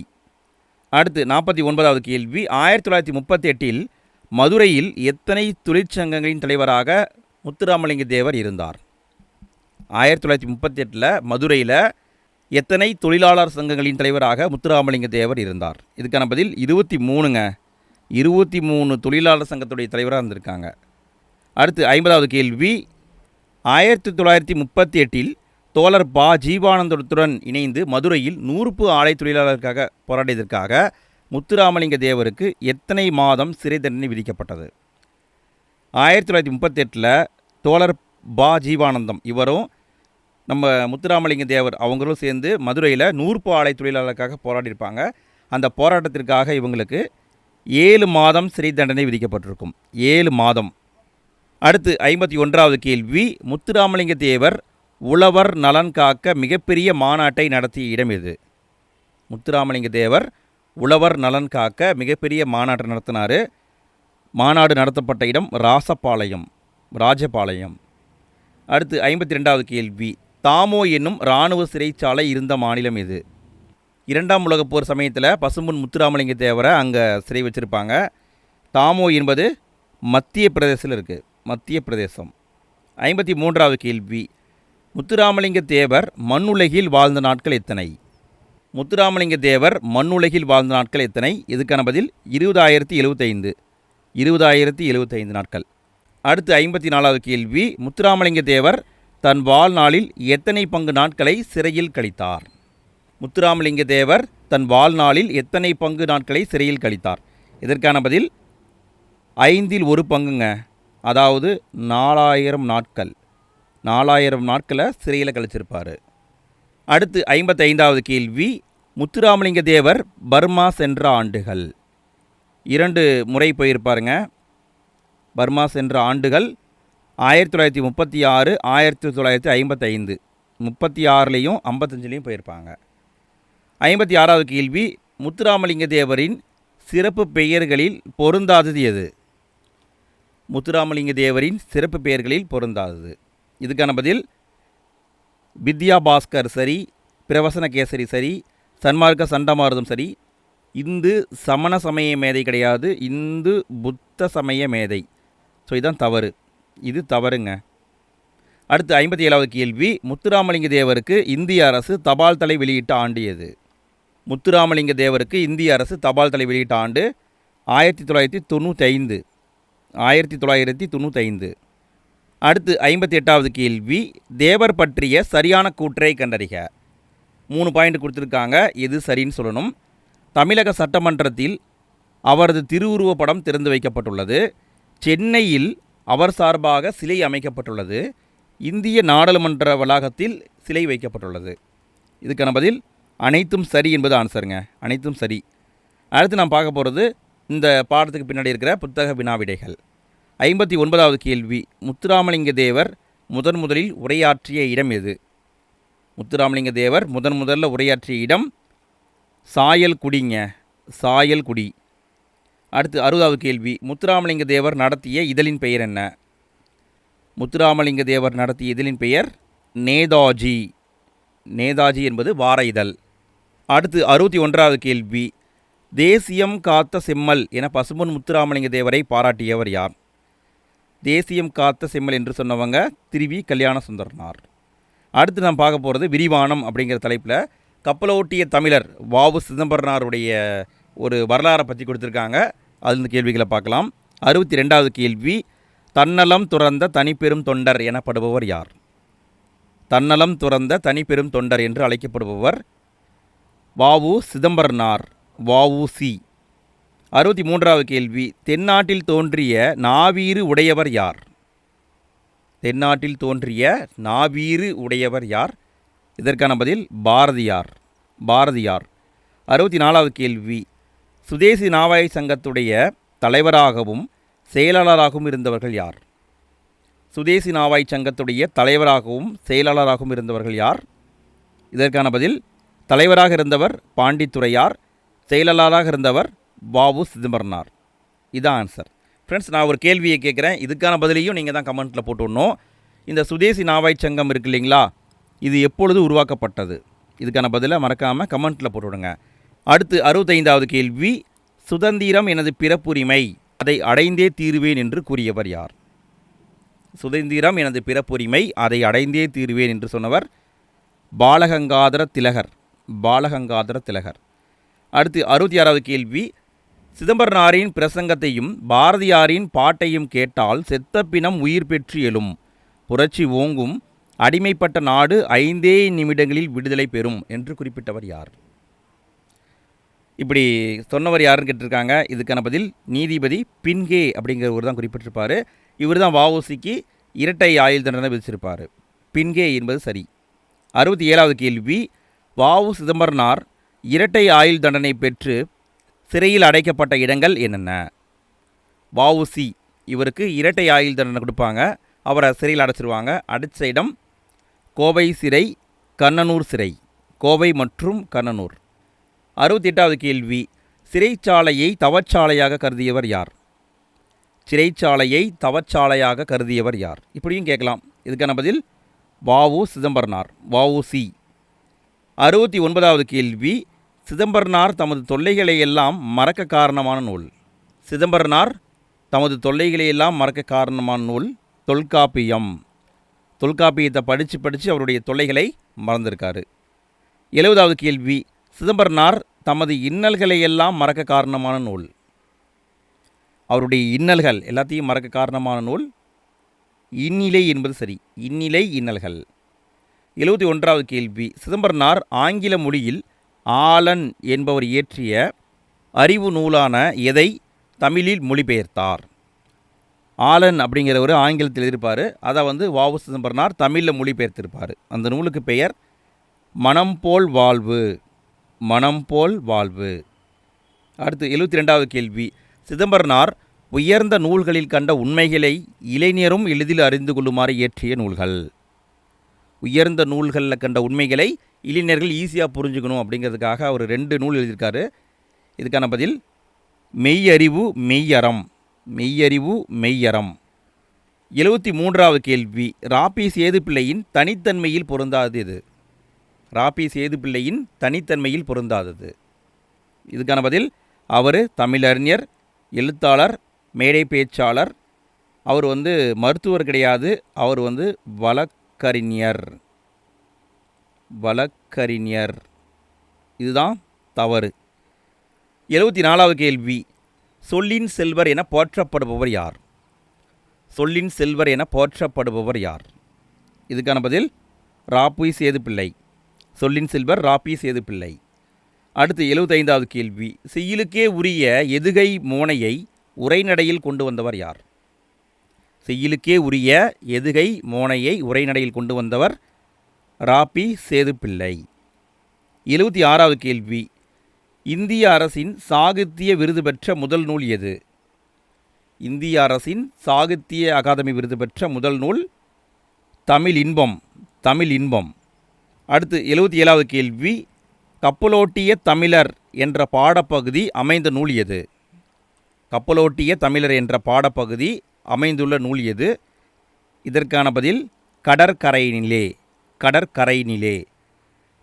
அடுத்து 49வது கேள்வி. 1938இல் மதுரையில் எத்தனை தொழிற்சங்கங்களின் தலைவராக முத்துராமலிங்க தேவர் இருந்தார்? 1938 மதுரையில் எத்தனை தொழிலாளர் சங்கங்களின் தலைவராக முத்துராமலிங்க தேவர் இருந்தார்? இதுக்கான பதில் 23ங்க. 23 தொழிலாளர் சங்கத்துடைய தலைவராக இருந்திருக்காங்க. அடுத்து 50வது கேள்வி. 1938இல் தோழர் பா ஜீவானந்தத்துடன் இணைந்து மதுரையில் 100 ஆலை தொழிலாளருக்காக போராடியதற்காக முத்துராமலிங்க தேவருக்கு எத்தனை மாதம் சிறை தண்டனை விதிக்கப்பட்டது? 1938 தோழர் பா ஜீவானந்தம் இவரும் நம்ம முத்துராமலிங்க தேவர் அவங்களும் சேர்ந்து மதுரையில் 100 ஆலை தொழிலாளருக்காக போராடியிருப்பாங்க. அந்த போராட்டத்திற்காக இவங்களுக்கு 7 மாதம் சிறை தண்டனை விதிக்கப்பட்டிருக்கும். 7 மாதம். அடுத்து 51வது கேள்வி. முத்துராமலிங்க தேவர் உழவர் நலன் காக்க மிகப்பெரிய மாநாட்டை நடத்திய இடம் எது? முத்துராமலிங்க தேவர் உழவர் நலன் காக்க மிகப்பெரிய மாநாட்டை நடத்தினார். மாநாடு நடத்தப்பட்ட இடம் ராஜபாளையம். அடுத்து 52வது கேள்வி. தாமோ என்னும் இராணுவ சிறைச்சாலை இருந்த மாநிலம் எது? 2ஆம் உலகப் போர் சமயத்தில் பசும்பொன் முத்துராமலிங்க தேவரை அங்கே சிறை வச்சுருப்பாங்க. தாமோ என்பது மத்திய பிரதேசத்தில் இருக்குது, மத்திய பிரதேசம். 53வது கேள்வி. முத்துராமலிங்க தேவர் மண்ணுலகில் வாழ்ந்த நாட்கள் எத்தனை? முத்துராமலிங்க தேவர் மண்ணுலகில் வாழ்ந்த நாட்கள் எத்தனை? இதுக்கான பதில் 20,075 நாட்கள். அடுத்து 54வது கேள்வி. முத்துராமலிங்க தேவர் தன் வாழ்நாளில் எத்தனை பங்கு நாட்களை சிறையில் கழித்தார்? முத்துராமலிங்க தேவர் தன் வாழ்நாளில் எத்தனை பங்கு நாட்களை சிறையில் கழித்தார்? இதற்கான பதில் 1/5 பங்குங்க. அதாவது 4000 நாட்கள். 4000 நாட்களை சிறையில் கழிச்சிருப்பார். அடுத்து 55வது கேள்வி. முத்துராமலிங்க தேவர் பர்மா சென்ற ஆண்டுகள். 2 முறை போயிருப்பாருங்க. பர்மா சென்ற ஆண்டுகள் 1936, 1955. 36லையும் 55லையும் போயிருப்பாங்க. 56வது கேள்வி. முத்துராமலிங்க தேவரின் சிறப்பு பெயர்களில் பொருந்தாதது எது? முத்துராமலிங்க தேவரின் சிறப்பு பெயர்களில் பொருந்தாதது. இதுக்கான பதில் வித்யா பாஸ்கர் சரி, பிரவசன கேசரி சரி, சன்மார்க்க சண்டமாரதம் சரி. இந்து சமண சமய மேதை கிடையாது, இந்து புத்த சமய மேதை. ஸோ இதுதான் தவறு, இது தவறுங்க. அடுத்து 57வது கேள்வி. முத்துராமலிங்க தேவருக்கு இந்திய அரசு தபால் தலை வெளியிட்ட ஆண்டு எது? முத்துராமலிங்க தேவருக்கு இந்திய அரசு தபால் தலை வெளியிட்ட ஆண்டு 1995. 1995. அடுத்து 58வது கேள்வி. தேவர் பற்றிய சரியான கூற்றை கண்டறிக. 3 பாயிண்ட் கொடுத்துருக்காங்க, எது சரின்னு சொல்லணும். தமிழக சட்டமன்றத்தில் அவரது திருவுருவ படம் திறந்து வைக்கப்பட்டுள்ளது. சென்னையில் அவர் சார்பாக சிலை அமைக்கப்பட்டுள்ளது. இந்திய நாடாளுமன்ற வளாகத்தில் சிலை வைக்கப்பட்டுள்ளது. இதுக்கான பதில் அனைத்தும் சரி என்பது ஆன்சருங்க, அனைத்தும் சரி. அடுத்து நாம் பார்க்க போகிறது இந்த பாடத்துக்கு பின்னாடி இருக்கிற புத்தக வினாவிடைகள். 59வது கேள்வி. முத்துராமலிங்க தேவர் முதலில் உரையாற்றிய இடம் எது? முத்துராமலிங்க தேவர் முதல்ல உரையாற்றிய இடம் சாயல்குடிங்க, சாயல்குடி. அடுத்து 60வது கேள்வி. முத்துராமலிங்க தேவர் நடத்திய இதழின் பெயர் என்ன? முத்துராமலிங்க தேவர் நடத்திய இதழின் பெயர் நேதாஜி. நேதாஜி என்பது வார இதழ். அடுத்து 61வது கேள்வி. தேசியம் காத்த செம்மல் என பசும்பொன் முத்துராமலிங்க தேவரை பாராட்டியவர் யார்? தேசியம் காத்த செம்மல் என்று சொன்னவங்க திருவி கல்யாண சுந்தரனார். அடுத்து நாம் பார்க்க போகிறது விரிவானம் அப்படிங்கிற தலைப்பில் கப்பலோட்டிய தமிழர் வாவு சிதம்பரனாருடைய ஒரு வரலாறை பற்றி கொடுத்துருக்காங்க. அது கேள்விகளை பார்க்கலாம். 62வது கேள்வி. தன்னலம் துறந்த தனிப்பெரும் தொண்டர் எனப்படுபவர் யார்? தன்னலம் துறந்த தனிப்பெரும் தொண்டர் என்று அழைக்கப்படுபவர் வாவு சிதம்பரனார், வஉசி. 63வது கேள்வி. தென்னாட்டில் தோன்றிய நாவீறு உடையவர் யார்? தென்னாட்டில் தோன்றிய நாவீறு உடையவர் யார்? இதற்கான பதில் பாரதியார், பாரதியார். 64வது கேள்வி. சுதேசி நாவாய் சங்கத்துடைய தலைவராகவும் செயலாளராகவும் இருந்தவர்கள் யார்? சுதேசி நாவாய் சங்கத்துடைய தலைவராகவும் செயலாளராகவும் இருந்தவர்கள் யார்? இதற்கான பதில் தலைவராக இருந்தவர் பாண்டித்துரையார், செயலாளராக இருந்தவர் வாவு சிதம்பரனார். இதான் ஆன்சர். ஃப்ரெண்ட்ஸ், நான் ஒரு கேள்வியை கேட்குறேன், இதுக்கான பதிலையும் நீங்கள் தான் கமெண்ட்டில் போட்டு விடணும். இந்த சுதேசி நாவாய் சங்கம் இருக்கு இல்லைங்களா, இது எப்பொழுது உருவாக்கப்பட்டது? இதுக்கான பதிலை மறக்காமல் கமெண்ட்டில் போட்டு விடுங்க. அடுத்து 65வது கேள்வி, சுதந்திரம் எனது பிறப்புரிமை, அதை அடைந்தே தீருவேன் என்று கூறியவர் யார்? சுதந்திரம் எனது பிறப்புரிமை, அதை அடைந்தே தீருவேன் என்று சொன்னவர் பாலகங்காதர திலகர். பாலகங்காதர திலகர். அடுத்து 66வது கேள்வி, சிதம்பரனாரின் பிரசங்கத்தையும் பாரதியாரின் பாட்டையும் கேட்டால் செத்த பிணம் உயிர் பெற்று எழும், புரட்சி ஓங்கும், அடிமைப்பட்ட நாடு 5 நிமிடங்களில் விடுதலை பெறும் என்று குறிப்பிட்டவர் யார்? இப்படி சொன்னவர் யாருன்னு கேட்டிருக்காங்க. இதுக்கான பதில் நீதிபதி பின்கே அப்படிங்கிறவர் தான் குறிப்பிட்டிருப்பார். இவர் தான் வஉசிக்கு இரட்டை ஆயுள் தண்டனை விதிச்சிருப்பார். பின்கே என்பது சரி. 67வது கேள்வி, வாவு சிதம்பரனார் இரட்டை ஆயுள் தண்டனை பெற்று சிறையில் அடைக்கப்பட்ட இடங்கள் என்னென்ன? வஉசி இவருக்கு இரட்டை ஆயுள் தண்டனை கொடுப்பாங்க, அவரை சிறையில் அடைச்சிருவாங்க. அடைச்ச இடம் கோவை சிறை, கண்ணனூர் சிறை. கோவை மற்றும் கண்ணனூர். 68வது கேள்வி, சிறைச்சாலையை தவச்சாலையாக கருதியவர் யார்? சிறைச்சாலையை தவச்சாலையாக கருதியவர் யார்? இப்படியும் கேட்கலாம். இதுக்கான பதில் வாவு சிதம்பரனார், வஉசி. 69வது கேள்வி, சிதம்பரனார் தமது தொல்லைகளை எல்லாம் மறக்க காரணமான நூல். சிதம்பரனார் தமது தொல்லைகளை எல்லாம் மறக்க காரணமான நூல் தொல்காப்பியம். தொல்காப்பியத்தை படித்து அவருடைய தொல்லைகளை மறந்திருக்காரு. 70வது கேள்வி, சிதம்பரனார் தமது இன்னல்களை எல்லாம் மறக்க காரணமான நூல். அவருடைய இன்னல்கள் எல்லாத்தையும் மறக்க காரணமான நூல் இந்நிலை என்பது சரி. இந்நிலை இன்னல்கள். 71வது கேள்வி, சிதம்பரனார் ஆங்கில மொழியில் ஆலன் என்பவர் இயற்றிய அறிவு நூலான எதை தமிழில் மொழிபெயர்த்தார்? ஆலன் அப்படிங்கிறவர் ஆங்கிலத்தில் எழுதியிருப்பார், அதை வாவு சிதம்பரனார் தமிழில் மொழிபெயர்த்திருப்பார். அந்த நூலுக்கு பெயர் மனம் போல் வாழ்வு. மனம் போல் வாழ்வு. அடுத்து 72வது கேள்வி, சிதம்பரனார் உயர்ந்த நூல்களில் கண்ட உண்மைகளை இளைஞரும் எளிதில் அறிந்து கொள்ளுமாறு இயற்றிய நூல்கள். உயர்ந்த நூல்களில் கண்ட உண்மைகளை இளைஞர்கள் ஈஸியாக புரிஞ்சுக்கணும் அப்படிங்கிறதுக்காக அவர் 2 நூல் எழுதியிருக்காரு. இதுக்கான பதில் மெய்யறிவு மெய்யறம். மெய்யறிவு மெய்யறம். 73வது கேள்வி, ராபி சேதுப்பிள்ளையின் தனித்தன்மையில் பொருந்தாதது எது? ராபி சேதுப்பிள்ளையின் தனித்தன்மையில் பொருந்தாதது. இதுக்கான பதில் அவர் தமிழறிஞர், எழுத்தாளர், மேடை பேச்சாளர். அவர் மருத்துவர் கிடையாது, அவர் வழக்கறிஞர். வழக்கறிஞர். இதுதான் தவறு. 74வது கேள்வி, சொல்லின் செல்வர் என போற்றப்படுபவர் யார்? சொல்லின் செல்வர் என போற்றப்படுபவர் யார்? இதுக்கான பதில் ராபி சேதுப்பிள்ளை. சொல்லின் செல்வர் ராபி சேதுப்பிள்ளை. அடுத்து 75வது கேள்வி, செய்யுளுக்கே உரிய எதுகை மோனையை உரைநடையில் கொண்டு வந்தவர் யார்? செய்யுளுக்கே உரிய எதுகை மோனையை உரைநடையில் கொண்டு வந்தவர் ராபி சேதுப்பிள்ளை. 76வது கேள்வி, இந்திய அரசின் சாகித்ய விருது பெற்ற முதல் நூல் எது? இந்திய அரசின் சாகித்ய அகாதமி விருது பெற்ற முதல் நூல் தமிழ் இன்பம். தமிழ் இன்பம். அடுத்து 77வது கேள்வி, கப்பலோட்டிய தமிழர் என்ற பாடப்பகுதி அமைந்த நூல் எது? கப்பலோட்டிய தமிழர் என்ற பாடப்பகுதி அமைந்துள்ள நூல் எது? இதற்கான பதில் கடற்கரையினிலே. கடற்கரையினிலே.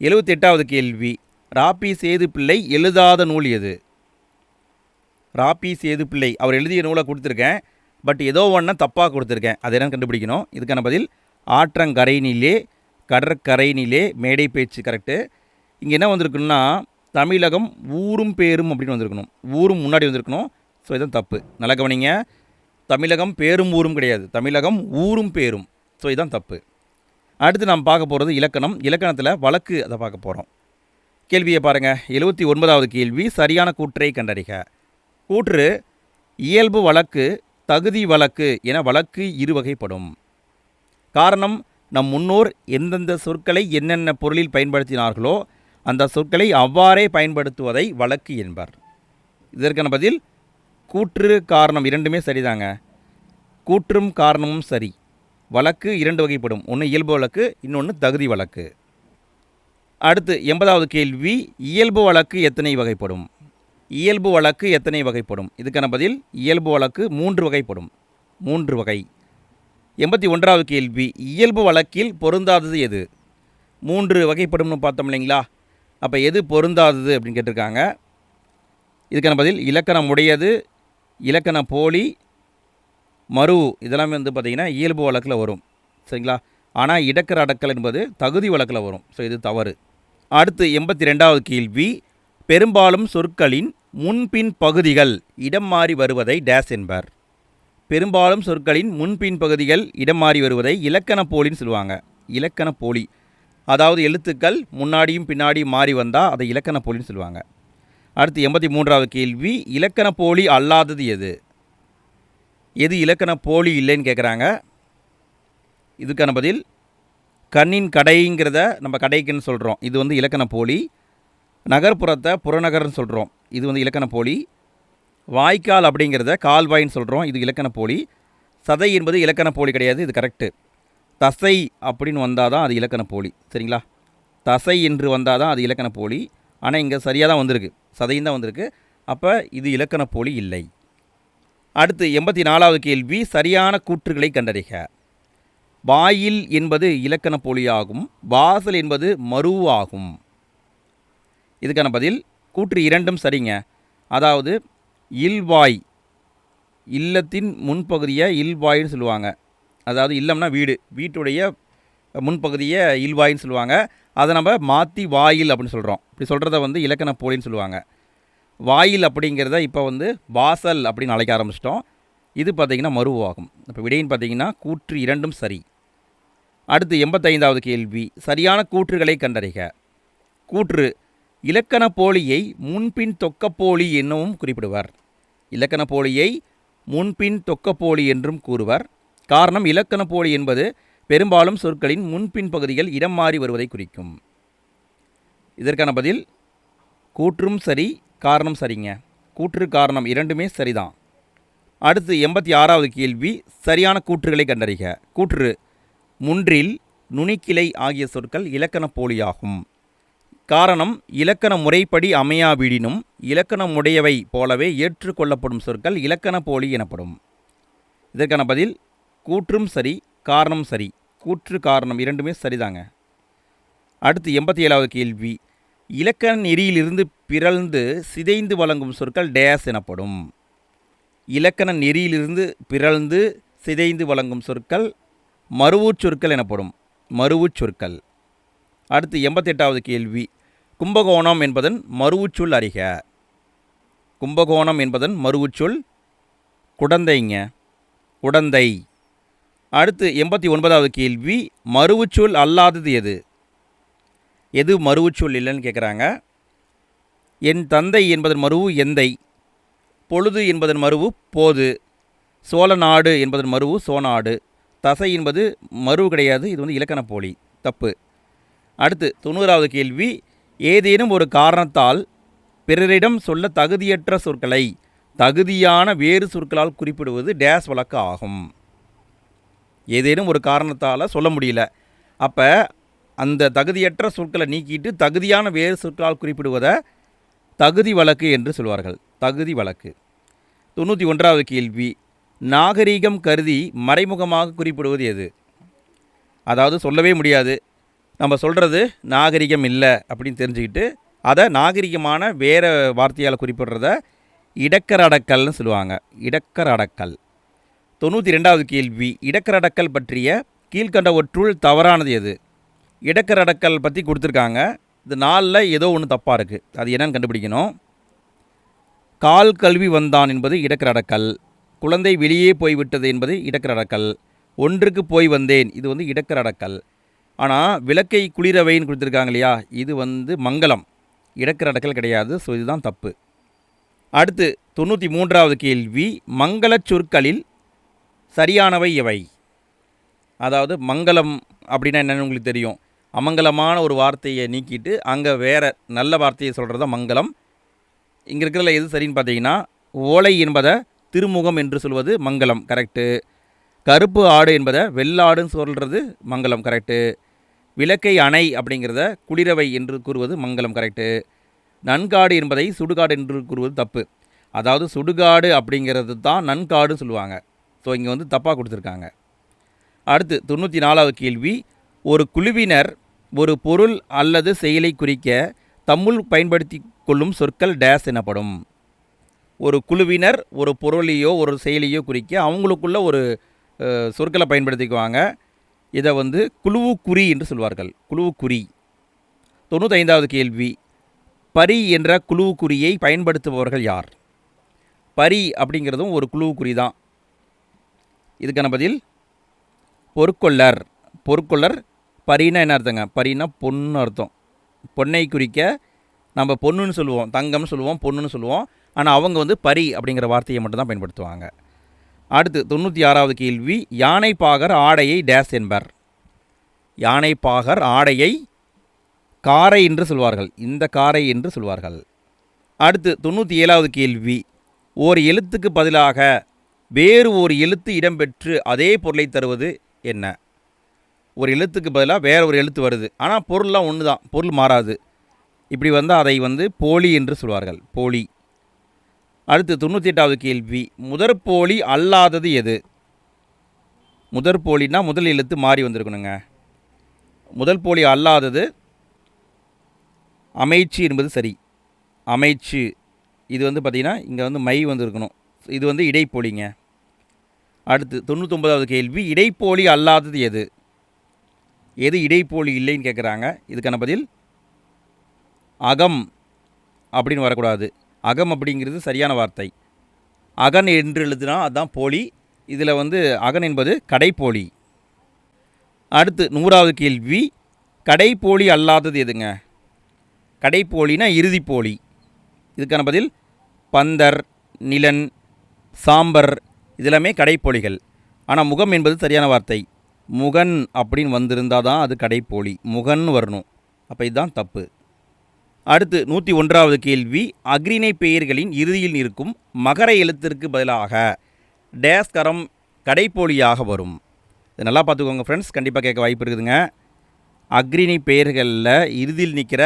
78வது கேள்வி, ராபி சேதுப்பிள்ளை எழுதாத நூல் எது? ராபி சேதுப்பிள்ளை அவர் எழுதிய நூலை கொடுத்துருக்கேன், பட் ஏதோ ஒன்று தப்பாக கொடுத்துருக்கேன், அது என்னன்னு கண்டுபிடிக்கணும். இதுக்கான பதில் ஆற்றங்கரையினிலே, கடற்கரையினிலே, மேடை பேச்சு. கரெக்டு. இங்கே என்ன வந்திருக்குன்னா தமிழகம் ஊரும் பேரும் அப்படின்னு வந்திருக்கணும். ஊரும் முன்னாடி வந்திருக்கணும். ஸோ இதுதான் தப்பு. நல்லா கவனிங்க, தமிழகம் பேரும் ஊரும் கிடையாது, தமிழகம் ஊரும் பேரும். ஸோ இதுதான் தப்பு. அடுத்து நாம் பார்க்க போகிறது இலக்கணம். இலக்கணத்தில் வழக்கு அதை பார்க்க போகிறோம். கேள்வியை பாருங்கள். 79வது கேள்வி, சரியான கூற்றை கண்டறிக. கூற்று, இயல்பு வழக்கு, தகுதி வழக்கு என வழக்கு இருவகைப்படும். காரணம், நம் முன்னோர் எந்தெந்த சொற்களை என்னென்ன பொருளில் பயன்படுத்தினார்களோ அந்த சொற்களை அவ்வாறே பயன்படுத்துவதை வழக்கு என்பர். இதற்கான பதில் கூற்று காரணம் இரண்டுமே சரிதாங்க. கூற்றும் காரணமும் சரி. வழக்கு 2 வகைப்படும். ஒன்று இயல்பு வழக்கு, இன்னொன்று தகுதி வழக்கு. அடுத்து 80வது கேள்வி, இயல்பு வழக்கு எத்தனை வகைப்படும்? இயல்பு வழக்கு எத்தனை வகைப்படும்? இதுக்கான பதில் இயல்பு வழக்கு 3 வகைப்படும். 3 வகை. 81வது கேள்வி, இயல்பு வழக்கில் பொருந்தாதது எது? 3 வகைப்படும்னு பார்த்தோம் இல்லைங்களா? அப்போ எது பொருந்தாதது அப்படின்னு கேட்டிருக்காங்க. இதுக்கான பதில் இலக்கணம் உடையது, இலக்கண போலி, மருவு இதெல்லாமே வந்து பார்த்திங்கன்னா இயல்பு வழக்கில் வரும். சரிங்களா? ஆனால் இடக்கர அடக்கல் என்பது தகுதி வழக்கில் வரும். ஸோ இது தவறு. அடுத்து 82வது கேள்வி, பெரும்பாலும் சொற்களின் முன்பின் பகுதிகள் இடம் மாறி வருவதை டேஸ் என்பர். பெரும்பாலும் சொற்களின் முன்பின் பகுதிகள் இடம் மாறி வருவதை இலக்கண போலின்னு சொல்லுவாங்க. இலக்கண போலி, அதாவது எழுத்துக்கள் முன்னாடியும் பின்னாடியும் மாறி வந்தால் அதை இலக்கண போலின்னு சொல்லுவாங்க. அடுத்து 83வது கேள்வி, இலக்கண போலி அல்லாதது எது? எது இலக்கண போலி இல்லைன்னு கேட்குறாங்க. இதுக்கான பதில் கண்ணின் கடைங்கிறத நம்ம கடைக்குன்னு சொல்கிறோம், இது வந்து இலக்கண போலி. நகர்ப்புறத்தை புறநகர்னு சொல்கிறோம், இது வந்து இலக்கண போலி. வாய்க்கால் அப்படிங்கிறத கால்வாயின்னு சொல்கிறோம், இது இலக்கண போலி. சதை என்பது இலக்கண போலி கிடையாது, இது கரெக்டு. தசை அப்படின்னு வந்தால் தான் அது இலக்கண போலி. சரிங்களா? தசை என்று வந்தால் தான் அது இலக்கண போலி. ஆனால் இங்கே சரியாக தான் வந்திருக்கு, சதையும் தான் வந்திருக்கு. அப்போ இது இலக்கண போலி இல்லை. அடுத்து 84வது கேள்வி, சரியான கூற்றுகளை கண்டறிக. வாயில் என்பது இலக்கண போலியாகும், வாசல் என்பது மருவாகும். இதுக்கான பதில் கூற்று 2ம் சரிங்க. அதாவது இல்வாய், இல்லத்தின் முன்பகுதியை இல்வாயின்னு சொல்லுவாங்க. அதாவது இல்லம்னா வீடு, வீட்டுடைய முன்பகுதியை இல்வாயின்னு சொல்லுவாங்க. அதை நம்ம மாற்றி வாயில் அப்படின்னு சொல்கிறோம். இப்படி சொல்கிறத வந்து இலக்கண போலின்னு சொல்லுவாங்க. வாயில் அப்படிங்கிறத இப்போ வந்து வாசல் அப்படின்னு அழைக்க ஆரம்பிச்சிட்டோம். இது பார்த்திங்கன்னா மருவாகும். இப்போ விடைன்னு பார்த்திங்கன்னா கூற்று 2ம் சரி. அடுத்து 85வது கேள்வி, சரியான கூற்றுகளை கண்டறிக. கூற்று, இலக்கண போலியை முன்பின் தொக்கப்போலி என்னவும் குறிப்பிடுவர். இலக்கண போலியை முன்பின் தொக்கப்போலி என்றும் கூறுவர். காரணம், இலக்கண போலி என்பது பெரும்பாலும் சொற்களின் முன்பின் பகுதிகள் இடம் மாறி வருவதை குறிக்கும். இதற்கான பதில் கூற்றும் சரி, காரணம் சரிங்க. கூற்று காரணம் 2மே சரிதான். அடுத்து 86வது கேள்வி, சரியான கூற்றுகளை கண்டறிக. கூற்று, முன்றில், நுனிக்கிளை ஆகிய சொற்கள் இலக்கண போலியாகும். காரணம், இலக்கண முறைப்படி அமையாவிடினும் இலக்கணமுடையவை போலவே ஏற்றுக்கொள்ளப்படும் சொற்கள் இலக்கண போலி எனப்படும். இதற்கான பதில் கூற்றும் சரி, காரணம் சரி. கூற்று காரணம் 2மே சரிதாங்க. அடுத்து 87வது கேள்வி, இலக்கண நெறியிலிருந்து பிறழ்ந்து சிதைந்து வழங்கும் சொற்கள் டேஸ் எனப்படும். இலக்கண நெறியிலிருந்து பிறழ்ந்து சிதைந்து வழங்கும் சொற்கள் மருவுச் சொற்கள் எனப்படும். மருவுச் சொற்கள். அடுத்து 88வது கேள்வி, கும்பகோணம் என்பதன் மருவுச்சொல் அறிக. கும்பகோணம் என்பதன் மருவுச்சொல் குடந்தைங்க, குடந்தை. அடுத்து 89வது கேள்வி, மருவுச்சொல் அல்லாதது எது? எது மருவுச்சொல் இல்லைன்னு கேட்குறாங்க. என் தந்தை என்பதன் மருவு எந்தை, பொழுது என்பதன் மருவு போது, சோழ நாடு என்பதன் மருவு சோநாடு. தசை என்பது மருவு கிடையாது, இது வந்து இலக்கண போலி, தப்பு. அடுத்து 90வது கேள்வி, ஏதேனும் ஒரு காரணத்தால் பிறரிடம் சொல்ல தகுதியற்ற சொற்களை தகுதியான வேறு சொற்களால் குறிப்பிடுவது டேஸ் வழக்கு ஆகும். ஏதேனும் ஒரு காரணத்தால் சொல்ல முடியல, அப்போ அந்த தகுதியற்ற சொற்களை நீக்கிட்டு தகுதியான வேறு சொற்களால் குறிப்பிடுவதை தகுதி வழக்கு என்று சொல்வார்கள். தகுதி வழக்கு. 91வது கேள்வி, நாகரீகம் கருதி மறைமுகமாக குறிப்பிடுவது எது? அதாவது சொல்லவே முடியாது, நம்ம சொல்கிறது நாகரிகம் இல்லை அப்படின்னு தெரிஞ்சுக்கிட்டு அதை நாகரிகமான வேறு வார்த்தையால் குறிப்பிடுறத இடக்கர அடக்கல்னு சொல்லுவாங்க. இடக்கர அடக்கல். 92வது கேள்வி, இடக்கர அடக்கல் பற்றிய கீழ்கண்டவற்றுள் தவறானது எது? இடக்கர அடக்கல் பற்றி கொடுத்துருக்காங்க, இது 4ல் ஏதோ ஒன்று தப்பாக இருக்குது, அது என்னன்னு கண்டுபிடிக்கணும். கால் கல்வி வந்தான் என்பது இடக்கர அடக்கல். குழந்தை வெளியே போய்விட்டது என்பது இடக்கர அடக்கல். ஒன்றுக்கு போய் வந்தேன், இது வந்து இடக்கர அடக்கல். ஆனால் விளக்கை குளிரவைன்னு கொடுத்துருக்காங்க இல்லையா, இது வந்து மங்களம், இடக்கர அடக்கல் கிடையாது. ஸோ இதுதான் தப்பு. அடுத்து 93வது கேள்வி, மங்களச் சொற்களில் சரியானவை எவை? அதாவது மங்களம் அப்படின்னா என்னென்னு உங்களுக்கு தெரியும். அமங்கலமான ஒரு வார்த்தையை நீக்கிட்டு அங்கே வேறு நல்ல வார்த்தையை சொல்கிறது தான் மங்களம். இங்கே இருக்கிறதுல எது சரின்னு பார்த்தீங்கன்னா, ஓலை என்பதை திருமுகம் என்று சொல்வது மங்களம், கரெக்டு. கருப்பு ஆடு என்பதை வெள்ளாடுன்னு சொல்கிறது மங்கலம் கரெக்டு. விளக்கை அணை அப்படிங்கிறத குளிரவை என்று கூறுவது மங்கலம் கரெக்டு. நன்காடு என்பதை சுடுகாடு என்று கூறுவது தப்பு. அதாவது சுடுகாடு அப்படிங்கிறது தான் நன்காடுன்னு சொல்லுவாங்க. ஸோ இங்கே வந்து தப்பாக கொடுத்துருக்காங்க. அடுத்து 94வது கேள்வி. ஒரு குழுவினர் ஒரு பொருள் அல்லது செயலை குறிக்க தம்முள் பயன்படுத்தி கொள்ளும் சொற்கள் டேஸ் எனப்படும். ஒரு குழுவினர் ஒரு பொருளையோ ஒரு செயலையோ குறிக்க அவங்களுக்குள்ள ஒரு சொற்களை பயன்படுத்திக்குவாங்க. இதை வந்து குழுவுக்குறி என்று சொல்வார்கள். குழுவுக்குறி. 95வது கேள்வி. பரி என்ற குழுவுக்குறியை பயன்படுத்துபவர்கள் யார்? பரி அப்படிங்கிறதும் ஒரு குழுவுக்குறி தான். இதுக்கான பதில் பொற்கொள்ளர். பொற்கொள்ளர். பரினா என்ன அர்த்தங்க? பரினா பொண்ணு அர்த்தம். பொன்னை குறிக்க நம்ம பொண்ணுன்னு சொல்லுவோம், தங்கம்னு சொல்லுவோம், பொண்ணுன்னு சொல்லுவோம். ஆனால் அவங்க வந்து பரி அப்படிங்கிற வார்த்தையை மட்டும்தான் பயன்படுத்துவாங்க. அடுத்து 96வது கேள்வி. யானைப்பாகர் ஆடையை டேஸ் என்பர். யானைப்பாகர் ஆடையை காரை என்று சொல்வார்கள். இந்த காரை என்று சொல்வார்கள். அடுத்து 97வது கேள்வி. ஓர் எழுத்துக்கு பதிலாக வேறு ஒரு எழுத்து இடம்பெற்று அதே பொருளை தருவது என்ன? ஒரு எழுத்துக்கு பதிலாக வேறு ஒரு எழுத்து வருது, ஆனால் பொருள்லாம் ஒன்று தான், பொருள் மாறாது. இப்படி வந்தால் அதை வந்து போலி என்று சொல்வார்கள். போலி. அடுத்து 98வது கேள்வி. முதற்போலி அல்லாதது எது? முதற்போலினா முதல் எழுத்து மாறி வந்திருக்கணுங்க. முதல் போலி அல்லாதது அமைச்சு என்பது சரி. அமைச்சு. இது வந்து பார்த்திங்கன்னா இங்கே வந்து மை வந்துருக்கணும். இது வந்து இடைப்போலிங்க. அடுத்து 99வது கேள்வி. இடைப்போலி அல்லாதது எது? எது இடைப்போலி இல்லைன்னு கேட்குறாங்க. இதுக்கான பதில் அகம் அப்படின்னு வரக்கூடாது. அகம் அப்படிங்கிறது சரியான வார்த்தை. அகன் என்று எழுதுனா அதுதான் போலி. இதில் வந்து அகன் என்பது கடைப்போலி. அடுத்து 100வது கேள்வி. கடைப்போலி அல்லாதது எதுங்க? கடைப்போலினா இறுதிப்போலி. இதுக்கான பதில் பந்தர், நிலன், சாம்பர். இதெல்லாமே கடைப்போலிகள். ஆனால் முகம் என்பது சரியான வார்த்தை. முகன் அப்படின்னு வந்திருந்தால் தான் அது கடைப்போலி. முகன் வரணும். அப்போ இதுதான் தப்பு. அடுத்து 101வது கேள்வி. அக்ரிணை பெயர்களின் இறுதியில் இருக்கும் மகர எழுத்திற்கு பதிலாக டேஸ்கரம் கடைப்போலியாக வரும். இது நல்லா பார்த்துக்கோங்க ஃப்ரெண்ட்ஸ், கண்டிப்பாக கேட்க வாய்ப்பு இருக்குதுங்க. அக்ரிணை பெயர்களில் இறுதியில் நிற்கிற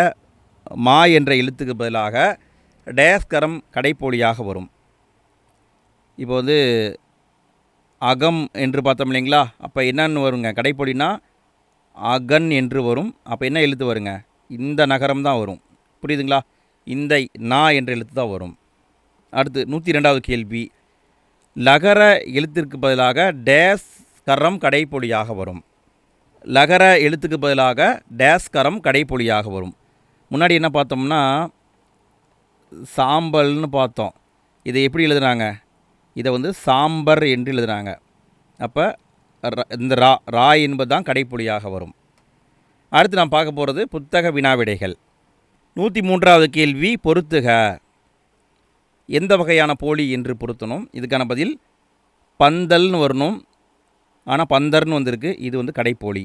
மா என்ற எழுத்துக்கு பதிலாக டேஸ்கரம் கடைப்போலியாக வரும். இப்போ வந்து அகம் என்று பார்த்தோம் இல்லைங்களா? அப்போ என்னன்னு வருங்க? கடைப்போலினா அகன் என்று வரும். அப்போ என்ன எழுத்து வருங்க? இந்த நகரம் தான் வரும். புரியுதுங்களா? இந்த நா என்ற எழுத்து தான் வரும். அடுத்து 102வது கேள்வி. லகர எழுத்திற்கு பதிலாக டேஸ் கரம் கடைப்பொலியாக வரும். லகர எழுத்துக்கு பதிலாக டேஸ் கரம் கடைப்பொலியாக வரும். முன்னாடி என்ன பார்த்தோம்னா சாம்பல்னு பார்த்தோம். இதை எப்படி எழுதுனாங்க? இதை வந்து சாம்பர் என்று எழுதுனாங்க. அப்போ இந்த ரா என்பது தான் கடைப்பொலியாக வரும். அடுத்து நான் பார்க்க போகிறது புத்தக வினாவிடைகள். 103வது கேள்வி. பொறுத்துக. எந்த வகையான போலி என்று பொருத்தணும்? இதுக்கான பதில் பந்தல்னு வரணும். ஆனால் பந்தர்னு வந்திருக்கு. இது வந்து கடைப்போலி.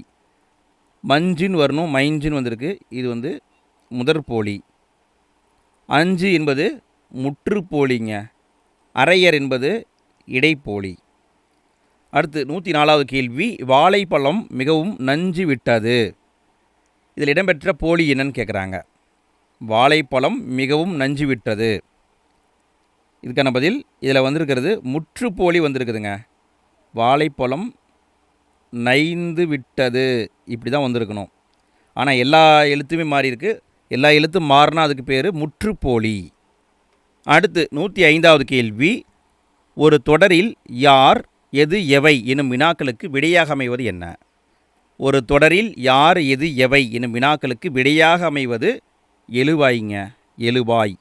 மஞ்சுன்னு வரணும். மைஞ்சுன்னு வந்திருக்கு. இது வந்து முதற்போலி. அஞ்சு என்பது முற்றுப்போலிங்க. அரையர் என்பது இடைப்போலி. அடுத்து 104வது கேள்வி. வாழைப்பழம் மிகவும் நஞ்சு விட்டது. இதில் இடம்பெற்ற போலி என்னன்னு கேட்குறாங்க. வாழைப்பழம் மிகவும் நஞ்சு விட்டது. இதுக்கான பதில் இதில் வந்திருக்கிறது முற்றுப்போலி வந்திருக்குதுங்க. வாழைப்பழம் நைந்து விட்டது இப்படி தான் வந்திருக்கணும். ஆனால் எல்லா எழுத்துமே மாறி இருக்கு. எல்லா எழுத்தும் மாறினா அதுக்கு பேர் முற்றுப்போலி. அடுத்து 105வது கேள்வி. ஒரு தொடரில் யார், எது, எவை எனும் வினாக்களுக்கு விடையாக அமைவது என்ன? ஒரு தொடரில் யார், எது, எவை எனும் வினாக்களுக்கு விடையாக அமைவது எழுவாய்ங்க. எழுவாய்.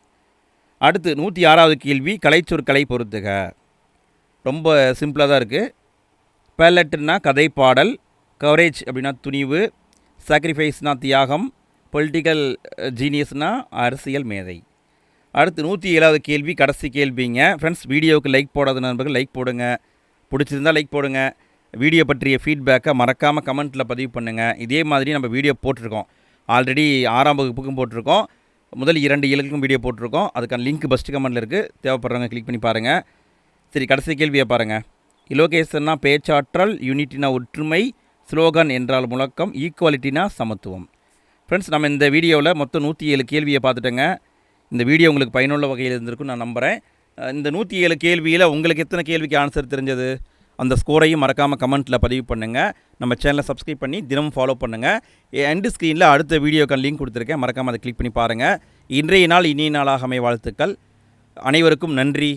அடுத்து 106வது கேள்வி. கலைச்சொற்களை பொறுத்துக. ரொம்ப சிம்பிளாக தான் இருக்குது. பேலட்னா கதை பாடல், கவரேஜ் அப்படின்னா துணிவு, சாக்ரிஃபைஸ்னால் தியாகம், பொலிட்டிக்கல் ஜீனியஸ்னால் அரசியல் மேதை. அடுத்து 107வது கேள்வி கடைசி கேள்விங்க. ஃப்ரெண்ட்ஸ், வீடியோவுக்கு லைக் போடாத நண்பர்கள் லைக் போடுங்க. பிடிச்சிருந்தால் லைக் போடுங்க. வீடியோ பற்றிய ஃபீட்பேக்கை மறக்காமல் கமெண்ட்டில் பதிவு பண்ணுங்கள். இதே மாதிரி நம்ம வீடியோ போட்டிருக்கோம். ஆல்ரெடி 6ஆம் வகுப்புக்கும் போட்டிருக்கோம். முதல் 2 இயலுக்கும் வீடியோ போட்டிருக்கோம். அதுக்கான லிங்க் ஃபஸ்ட்டு கமெண்ட்டில் இருக்குது. தேவைப்படுறவங்க கிளிக் பண்ணி பாருங்கள். சரி, கடைசி கேள்வியை பாருங்கள். இலோகேஷன்னா பேச்சாற்றல், யூனிட்டினா ஒற்றுமை, ஸ்லோகன் என்றால் முழக்கம், ஈக்குவாலிட்டினா சமத்துவம். ஃப்ரெண்ட்ஸ், நம்ம இந்த வீடியோவில் மொத்தம் 107 கேள்வியை பார்த்துட்டோங்க. இந்த வீடியோ உங்களுக்கு பயனுள்ள வகையில் இருந்திருக்குன்னு நான் நம்புகிறேன். இந்த 107 கேள்வியில் உங்களுக்கு எத்தனை கேள்விக்கு ஆன்சர் தெரிஞ்சது, அந்த ஸ்கோரையும் மறக்காமல் கமெண்ட்டில் பதிவு பண்ணுங்கள். நம்ம சேனலை சப்ஸ்கிரைப் பண்ணி தினமும் ஃபாலோ பண்ணுங்கள். எண்டு ஸ்க்ரீனில் அடுத்த வீடியோக்கான லிங்க் கொடுத்துருக்கேன், மறக்காமல் அதை கிளிக் பண்ணி பாருங்கள். இன்றைய நாள் இனிய நாளாக அமைய வாழ்த்துக்கள். அனைவருக்கும் நன்றி.